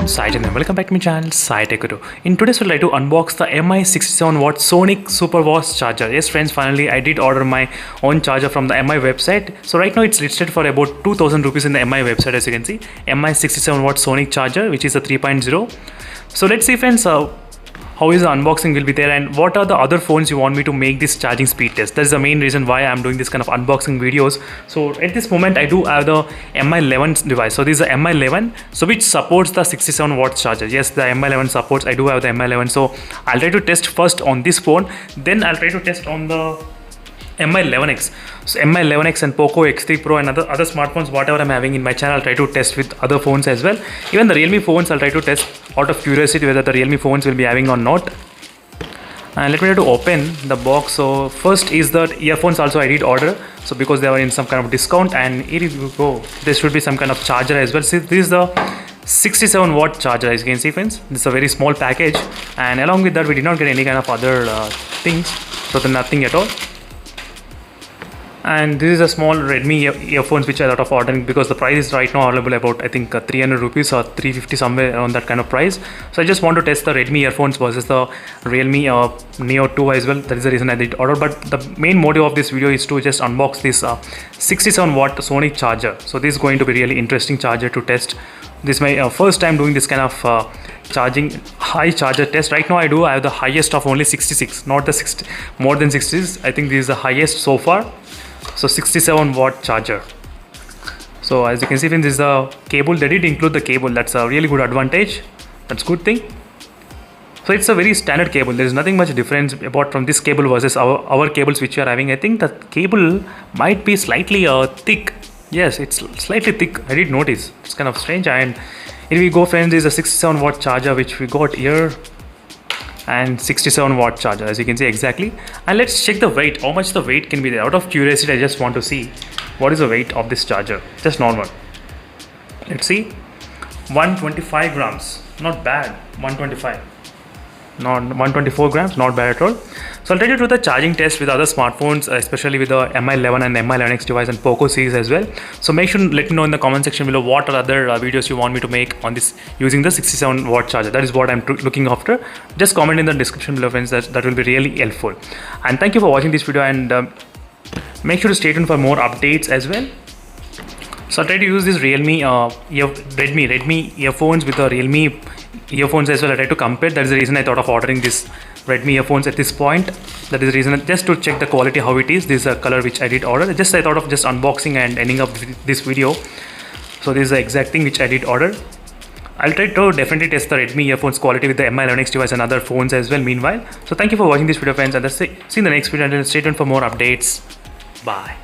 I'm Sajan and welcome back to my channel Sai Tech Guru. In today's video, I'd like to unbox the MI 67W Sonic Super Fast charger. Yes friends, finally I did order my own charger from the MI website. So right now it's listed for about 2000 rupees in the MI website, as you can see. MI 67W Sonic charger, which is a 3.0. So let's see friends, how is the unboxing will be there and what are the other phones you want me to make this charging speed test. That's the main reason why I'm doing this kind of unboxing videos. So at this moment I do have the MI11 device. So this is the MI11, so which supports the 67W charger. Yes, the MI11 supports. I do have the MI11, so I'll try to test first on this phone, then I'll try to test on the MI11X. So MI11X and Poco X3 Pro and other smartphones, whatever I'm having in my channel, I'll try to test with other phones as well. Even the Realme phones, I'll try to test out of curiosity whether the Realme phones will be having or not. And let me try to open the box. So first is the earphones also I did order, so because they were in some kind of discount, and here you go, there should be some kind of charger as well. See, this is the 67W charger, as you can see friends. This is a very small package, and along with that we did not get any kind of other things, so nothing at all. And this is a small Redmi earphones which I thought of ordering because the price is right now available about I think 300 rupees or 350, somewhere around that kind of price. So I just want to test the Redmi earphones versus the Realme Neo 2 as well. That is the reason I did order. But the main motive of this video is to just unbox this 67W Sonic charger. So this is going to be really interesting charger to test. This is my first time doing this kind of charging high charger test. Right now I have the highest of only 66, not the 60, more than 60s. I think this is the highest so far. So 67W charger. So as you can see, this is the cable. They did include the cable. That's a really good advantage. That's good thing. So it's a very standard cable. There is nothing much difference apart from this cable versus our cables which we are having. I think the cable might be slightly thick. Yes, it's slightly thick. I did notice. It's kind of strange. And here we go friends, this is a 67W charger which we got here, and 67W charger, as you can see exactly. And let's check the weight, how much the weight can be there. Out of curiosity I just want to see what is the weight of this charger, just normal. Let's see, 125 grams, not bad. 125, not 124 grams, not bad at all. So I'll try to do the charging test with other smartphones, especially with the MI11 and MI11X device and Poco series as well. So make sure to let me know in the comment section below what are other videos you want me to make on this using the 67W charger. That is what I'm looking after. Just comment in the description below friends, that will be really helpful. And thank you for watching this video, and make sure to stay tuned for more updates as well. So I'll try to use this Redmi earphones with the Realme earphones as well. I try to compare. That is the reason I thought of ordering this Redmi earphones at this point. That is the reason, just to check the quality how it is. This is a color which I did order. I thought of just unboxing and ending up this video. So this is the exact thing which I did order. I'll try to definitely test the Redmi earphones quality with the MI11X device and other phones as well meanwhile. So thank you for watching this video friends, and see you in the next video, and stay tuned for more updates. Bye.